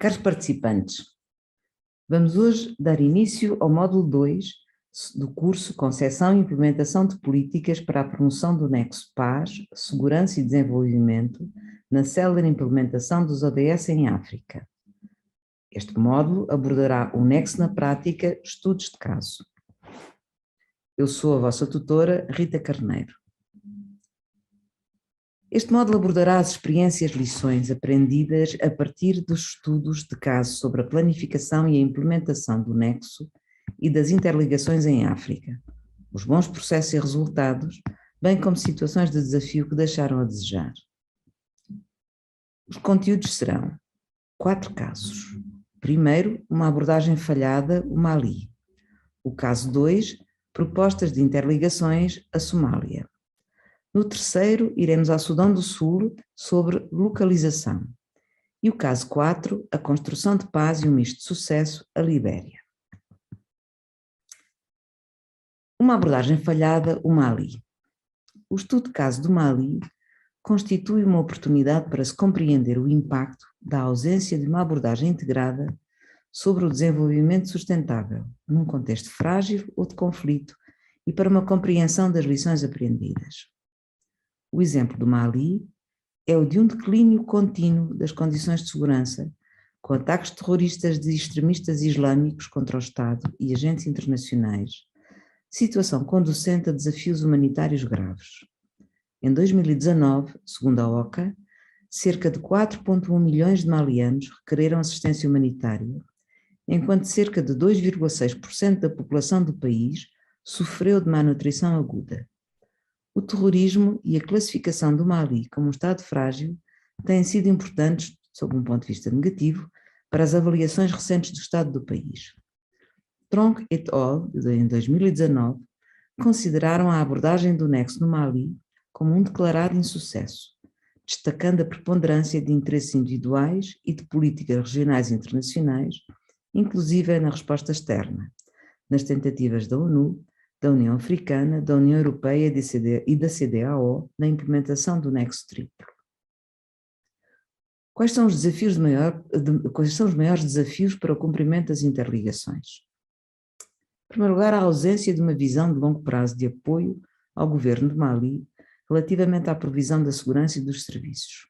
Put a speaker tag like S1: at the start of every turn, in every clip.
S1: Caros participantes, vamos hoje dar início ao módulo 2 do curso Concepção e Implementação de Políticas para a Promoção do Nexo Paz, Segurança e Desenvolvimento na célere implementação dos ODS em África. Este módulo abordará o Nexo na prática, estudos de caso. Eu sou a vossa tutora, Rita Carneiro. Este módulo abordará as experiências e lições aprendidas a partir dos estudos de caso sobre a planificação e a implementação do Nexo e das interligações em África, os bons processos e resultados, bem como situações de desafio que deixaram a desejar. Os conteúdos serão 4 casos. Primeiro, uma abordagem falhada, o Mali. O caso 2, propostas de interligações, a Somália. No terceiro, iremos ao Sudão do Sul sobre localização. E o caso 4, a construção de paz e um misto de sucesso, a Libéria. Uma abordagem falhada, o Mali. O estudo de caso do Mali constitui uma oportunidade para se compreender o impacto da ausência de uma abordagem integrada sobre o desenvolvimento sustentável, num contexto frágil ou de conflito, e para uma compreensão das lições aprendidas. O exemplo do Mali é o de um declínio contínuo das condições de segurança, com ataques terroristas de extremistas islâmicos contra o Estado e agentes internacionais, situação conducente a desafios humanitários graves. Em 2019, segundo a OCA, cerca de 4,1 milhões de malianos requereram assistência humanitária, enquanto cerca de 2,6% da população do país sofreu de malnutrição aguda. O terrorismo e a classificação do Mali como um Estado frágil têm sido importantes, sob um ponto de vista negativo, para as avaliações recentes do estado do país. Tronc et al., em 2019, consideraram a abordagem do Nexo no Mali como um declarado insucesso, destacando a preponderância de interesses individuais e de políticas regionais e internacionais, inclusive na resposta externa, nas tentativas da ONU, da União Africana, da União Europeia e da CEDEAO na implementação do Nexo Triplo. Quais são os maiores desafios para o cumprimento das interligações? Em primeiro lugar, a ausência de uma visão de longo prazo de apoio ao governo de Mali relativamente à provisão da segurança e dos serviços.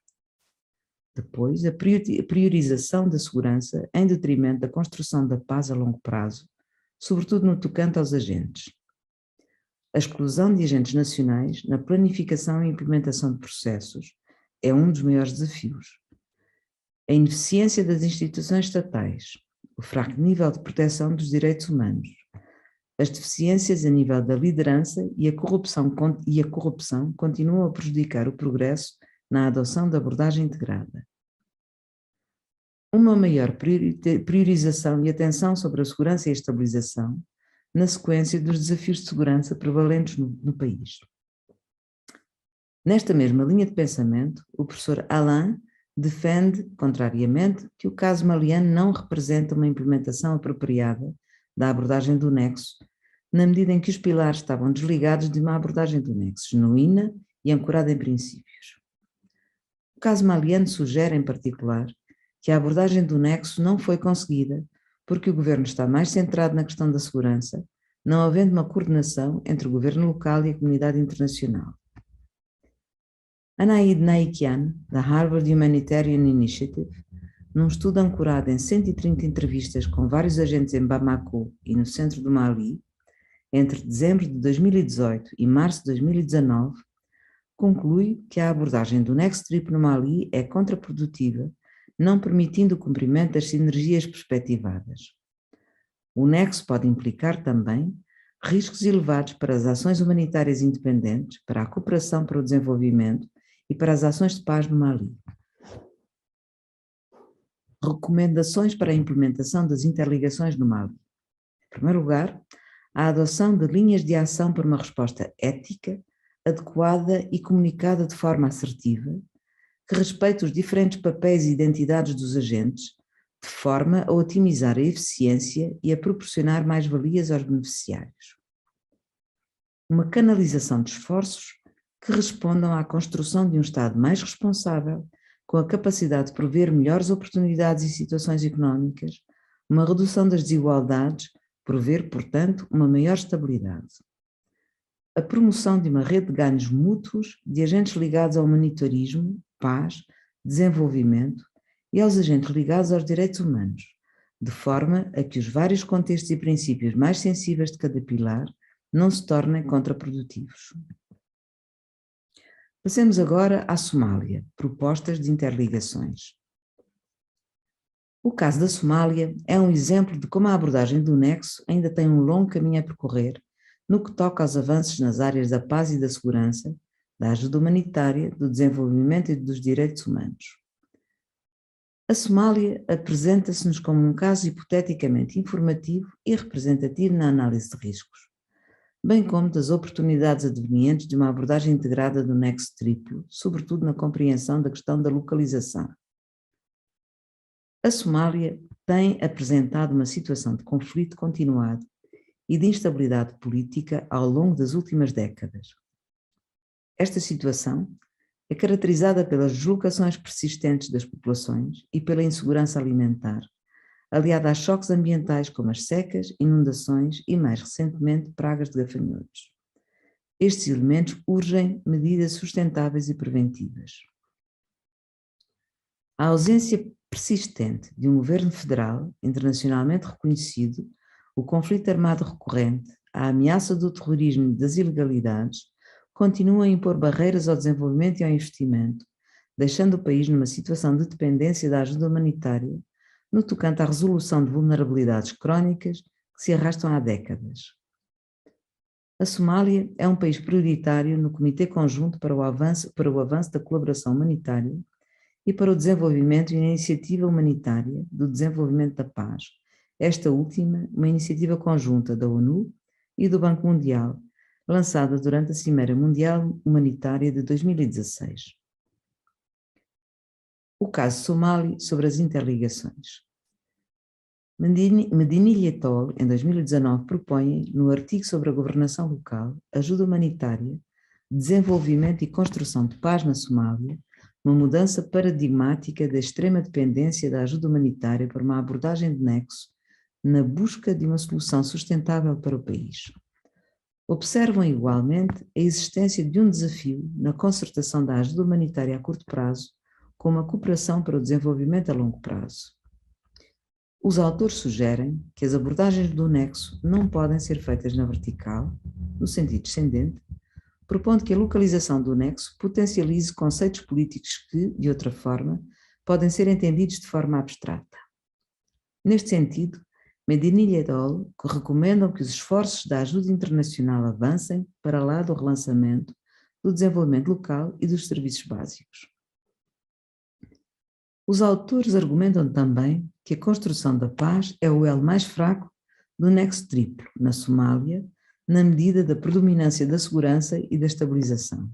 S1: Depois, a priorização da segurança em detrimento da construção da paz a longo prazo, sobretudo no tocante aos agentes. A exclusão de agentes nacionais na planificação e implementação de processos é um dos maiores desafios. A ineficiência das instituições estatais, o fraco nível de proteção dos direitos humanos, as deficiências a nível da liderança e a corrupção continuam a prejudicar o progresso na adoção da abordagem integrada. Uma maior priorização e atenção sobre a segurança e a estabilização na sequência dos desafios de segurança prevalentes no país. Nesta mesma linha de pensamento, o professor Alain defende, contrariamente, que o caso maliano não representa uma implementação apropriada da abordagem do Nexo, na medida em que os pilares estavam desligados de uma abordagem do Nexo genuína e ancorada em princípios. O caso maliano sugere, em particular, que a abordagem do Nexo não foi conseguida porque o governo está mais centrado na questão da segurança, não havendo uma coordenação entre o governo local e a comunidade internacional. Anaïd Naikian, da Harvard Humanitarian Initiative, num estudo ancorado em 130 entrevistas com vários agentes em Bamako e no centro do Mali, entre dezembro de 2018 e março de 2019, conclui que a abordagem do Nexo Triplo no Mali é contraprodutiva, não permitindo o cumprimento das sinergias perspectivadas. O Nexo pode implicar também riscos elevados para as ações humanitárias independentes, para a cooperação para o desenvolvimento e para as ações de paz no Mali. Recomendações para a implementação das interligações no Mali. Em primeiro lugar, a adoção de linhas de ação para uma resposta ética, adequada e comunicada de forma assertiva, que respeite os diferentes papéis e identidades dos agentes, de forma a otimizar a eficiência e a proporcionar mais-valias aos beneficiários. Uma canalização de esforços que respondam à construção de um Estado mais responsável, com a capacidade de prover melhores oportunidades e situações económicas, uma redução das desigualdades, prover, portanto, uma maior estabilidade. A promoção de uma rede de ganhos mútuos de agentes ligados ao humanitarismo, paz, desenvolvimento e aos agentes ligados aos direitos humanos, de forma a que os vários contextos e princípios mais sensíveis de cada pilar não se tornem contraprodutivos. Passemos agora à Somália, propostas de interligações. O caso da Somália é um exemplo de como a abordagem do nexo ainda tem um longo caminho a percorrer no que toca aos avanços nas áreas da paz e da segurança, da ajuda humanitária, do desenvolvimento e dos direitos humanos. A Somália apresenta-se-nos como um caso hipoteticamente informativo e representativo na análise de riscos, bem como das oportunidades advenientes de uma abordagem integrada do nexo triplo, sobretudo na compreensão da questão da localização. A Somália tem apresentado uma situação de conflito continuado e de instabilidade política ao longo das últimas décadas. Esta situação é caracterizada pelas deslocações persistentes das populações e pela insegurança alimentar, aliada a choques ambientais como as secas, inundações e, mais recentemente, pragas de gafanhotos. Estes elementos urgem medidas sustentáveis e preventivas. A ausência persistente de um governo federal, internacionalmente reconhecido, o conflito armado recorrente, a ameaça do terrorismo e das ilegalidades, continuam a impor barreiras ao desenvolvimento e ao investimento, deixando o país numa situação de dependência da ajuda humanitária, no tocante à resolução de vulnerabilidades crónicas que se arrastam há décadas. A Somália é um país prioritário no Comitê Conjunto para o Avanço da Colaboração Humanitária e para o Desenvolvimento e a Iniciativa Humanitária do Desenvolvimento da Paz, esta última uma iniciativa conjunta da ONU e do Banco Mundial, lançada durante a Cimeira Mundial Humanitária de 2016. O caso Somali sobre as interligações. Medini et al., em 2019, propõem, no artigo sobre a governação local, ajuda humanitária, desenvolvimento e construção de paz na Somália, uma mudança paradigmática da extrema dependência da ajuda humanitária para uma abordagem de nexo na busca de uma solução sustentável para o país. Observam igualmente a existência de um desafio na concertação da ajuda humanitária a curto prazo com uma cooperação para o desenvolvimento a longo prazo. Os autores sugerem que as abordagens do nexo não podem ser feitas na vertical, no sentido descendente, propondo que a localização do nexo potencialize conceitos políticos que, de outra forma, podem ser entendidos de forma abstrata. Neste sentido, Medini et al. Recomendam que os esforços da ajuda internacional avancem para lá do relançamento, do desenvolvimento local e dos serviços básicos. Os autores argumentam também que a construção da paz é o elo mais fraco do nexo triplo na Somália, na medida da predominância da segurança e da estabilização.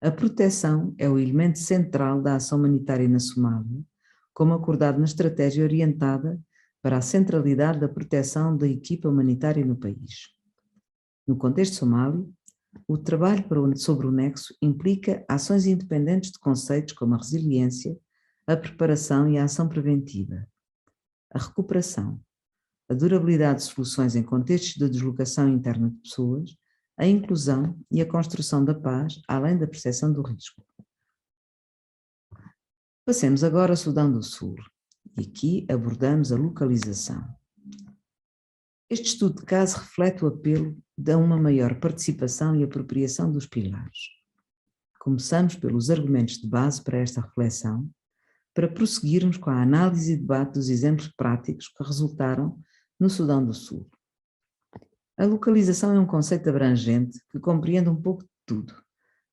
S1: A proteção é o elemento central da ação humanitária na Somália, como acordado na estratégia orientada para a centralidade da proteção da equipa humanitária no país. No contexto somálio, o trabalho sobre o nexo implica ações independentes de conceitos como a resiliência, a preparação e a ação preventiva, a recuperação, a durabilidade de soluções em contextos de deslocação interna de pessoas, a inclusão e a construção da paz, além da percepção do risco. Passemos agora ao Sudão do Sul, e aqui abordamos a localização. Este estudo de caso reflete o apelo de uma maior participação e apropriação dos pilares. Começamos pelos argumentos de base para esta reflexão, para prosseguirmos com a análise e debate dos exemplos práticos que resultaram no Sudão do Sul. A localização é um conceito abrangente que compreende um pouco de tudo,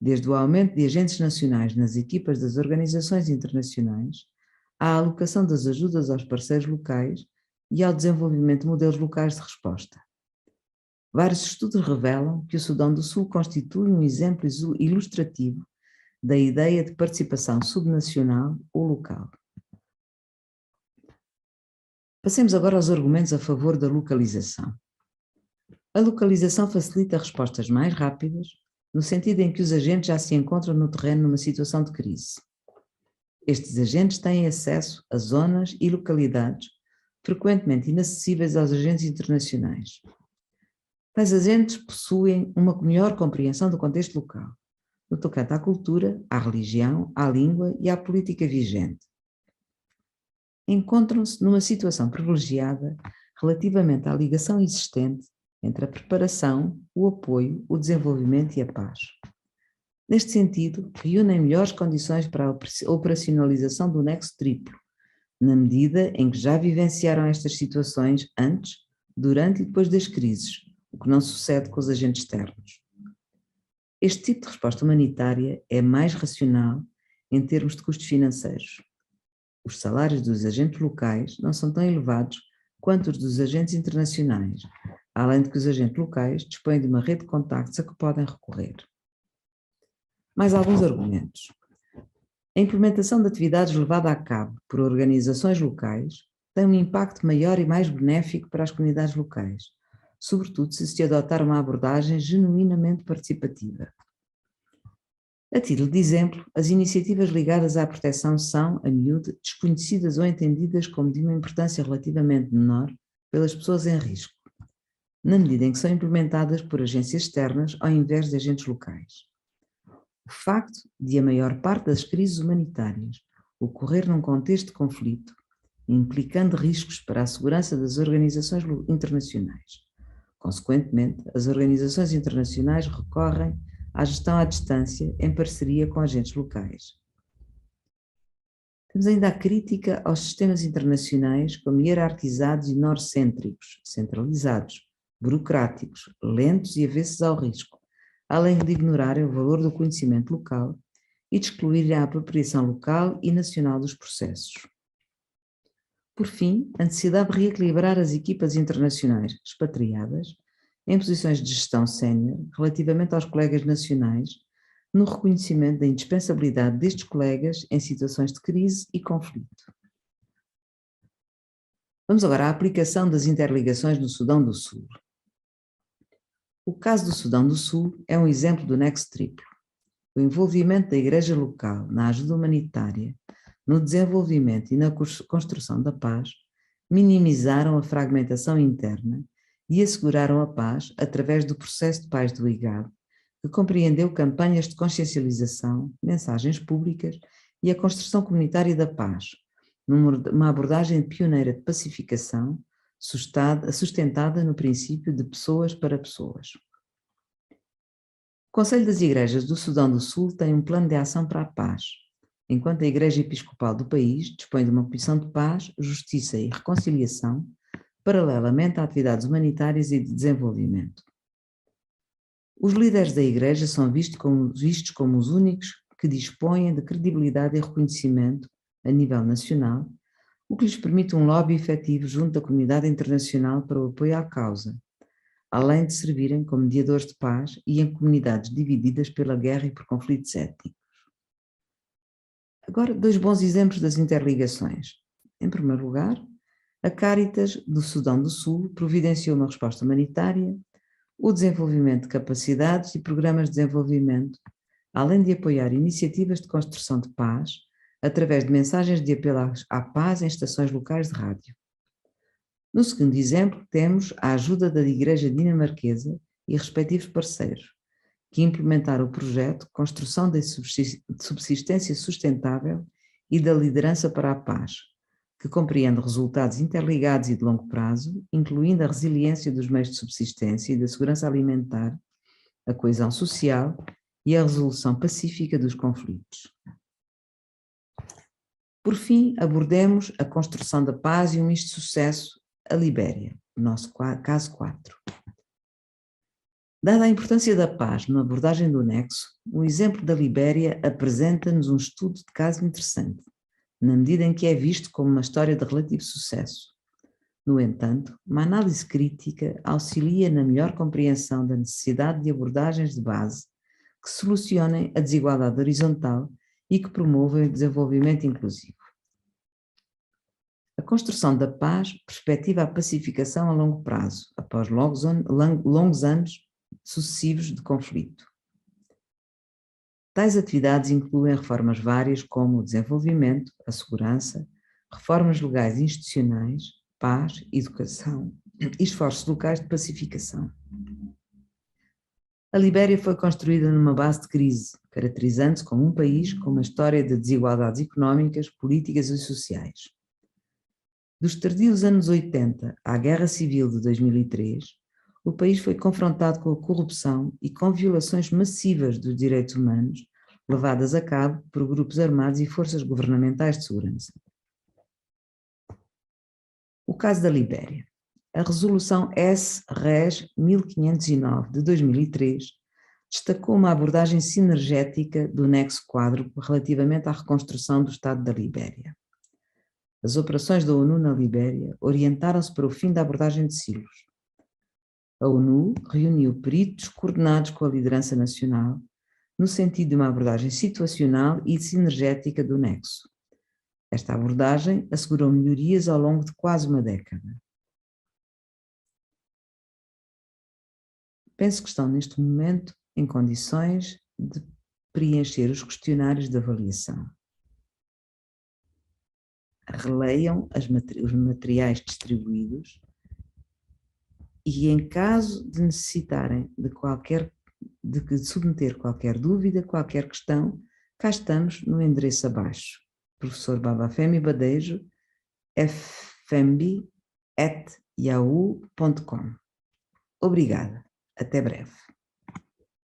S1: desde o aumento de agentes nacionais nas equipas das organizações internacionais, à alocação das ajudas aos parceiros locais e ao desenvolvimento de modelos locais de resposta. Vários estudos revelam que o Sudão do Sul constitui um exemplo ilustrativo da ideia de participação subnacional ou local. Passemos agora aos argumentos a favor da localização. A localização facilita respostas mais rápidas, no sentido em que os agentes já se encontram no terreno numa situação de crise. Estes agentes têm acesso a zonas e localidades frequentemente inacessíveis aos agentes internacionais. Tais agentes possuem uma melhor compreensão do contexto local, no tocante à cultura, à religião, à língua e à política vigente. Encontram-se numa situação privilegiada relativamente à ligação existente entre a preparação, o apoio, o desenvolvimento e a paz. Neste sentido, reúnem melhores condições para a operacionalização do nexo triplo, na medida em que já vivenciaram estas situações antes, durante e depois das crises, o que não sucede com os agentes externos. Este tipo de resposta humanitária é mais racional em termos de custos financeiros. Os salários dos agentes locais não são tão elevados quanto os dos agentes internacionais, além de que os agentes locais dispõem de uma rede de contactos a que podem recorrer. Mais alguns argumentos. A implementação de atividades levada a cabo por organizações locais tem um impacto maior e mais benéfico para as comunidades locais, sobretudo se adotar uma abordagem genuinamente participativa. A título de exemplo, as iniciativas ligadas à proteção são, a miúde, desconhecidas ou entendidas como de uma importância relativamente menor pelas pessoas em risco, na medida em que são implementadas por agências externas ao invés de agentes locais. O facto de a maior parte das crises humanitárias ocorrer num contexto de conflito, implicando riscos para a segurança das organizações internacionais. Consequentemente, as organizações internacionais recorrem à gestão à distância em parceria com agentes locais. Temos ainda a crítica aos sistemas internacionais como hierarquizados e norcêntricos, centralizados, burocráticos, lentos e avessos ao risco, além de ignorarem o valor do conhecimento local e de excluírem a apropriação local e nacional dos processos. Por fim, a necessidade de reequilibrar as equipas internacionais expatriadas em posições de gestão sénior relativamente aos colegas nacionais, no reconhecimento da indispensabilidade destes colegas em situações de crise e conflito. Vamos agora à aplicação das interligações no Sudão do Sul. O caso do Sudão do Sul é um exemplo do nexo triplo. O envolvimento da Igreja local na ajuda humanitária, no desenvolvimento e na construção da paz, minimizaram a fragmentação interna e asseguraram a paz através do processo de paz do IGAD, que compreendeu campanhas de consciencialização, mensagens públicas e a construção comunitária da paz, numa abordagem pioneira de pacificação, sustentada no princípio de pessoas para pessoas. O Conselho das Igrejas do Sudão do Sul tem um plano de ação para a paz, enquanto a Igreja Episcopal do país dispõe de uma comissão de paz, justiça e reconciliação, paralelamente a atividades humanitárias e de desenvolvimento. Os líderes da Igreja são vistos como os únicos que dispõem de credibilidade e reconhecimento a nível nacional, o que lhes permite um lobby efetivo junto da comunidade internacional para o apoio à causa, além de servirem como mediadores de paz e em comunidades divididas pela guerra e por conflitos étnicos. Agora, dois bons exemplos das interligações. Em primeiro lugar, a Cáritas do Sudão do Sul providenciou uma resposta humanitária, o desenvolvimento de capacidades e programas de desenvolvimento, além de apoiar iniciativas de construção de paz, através de mensagens de apelo à paz em estações locais de rádio. No segundo exemplo, temos a ajuda da Igreja Dinamarquesa e respectivos parceiros, que implementaram o projeto Construção de Subsistência Sustentável e da Liderança para a Paz, que compreende resultados interligados e de longo prazo, incluindo a resiliência dos meios de subsistência e da segurança alimentar, a coesão social e a resolução pacífica dos conflitos. Por fim, abordemos a construção da paz e um misto de sucesso, a Libéria, nosso caso 4. Dada a importância da paz na abordagem do nexo, o exemplo da Libéria apresenta-nos um estudo de caso interessante, na medida em que é visto como uma história de relativo sucesso. No entanto, uma análise crítica auxilia na melhor compreensão da necessidade de abordagens de base que solucionem a desigualdade horizontal e que promovam o desenvolvimento inclusivo. A construção da paz perspectiva a pacificação a longo prazo, após longos anos sucessivos de conflito. Tais atividades incluem reformas várias como o desenvolvimento, a segurança, reformas legais e institucionais, paz, educação e esforços locais de pacificação. A Libéria foi construída numa base de crise, caracterizando-se como um país com uma história de desigualdades económicas, políticas e sociais. Dos tardios anos 80 à Guerra Civil de 2003, o país foi confrontado com a corrupção e com violações massivas dos direitos humanos, levadas a cabo por grupos armados e forças governamentais de segurança. O caso da Libéria. A resolução S-RES 1509 de 2003 destacou uma abordagem sinergética do nexo quadro relativamente à reconstrução do Estado da Libéria. As operações da ONU na Libéria orientaram-se para o fim da abordagem de silos. A ONU reuniu peritos coordenados com a liderança nacional no sentido de uma abordagem situacional e sinergética do nexo. Esta abordagem assegurou melhorias ao longo de quase uma década. Penso que estão neste momento em condições de preencher os questionários de avaliação. Releiam os materiais distribuídos e, em caso de necessitarem de submeter qualquer dúvida, qualquer questão, cá estamos no endereço abaixo. Professor Babafemi Badejo, fmb@yahoo.com. Obrigada. Até breve.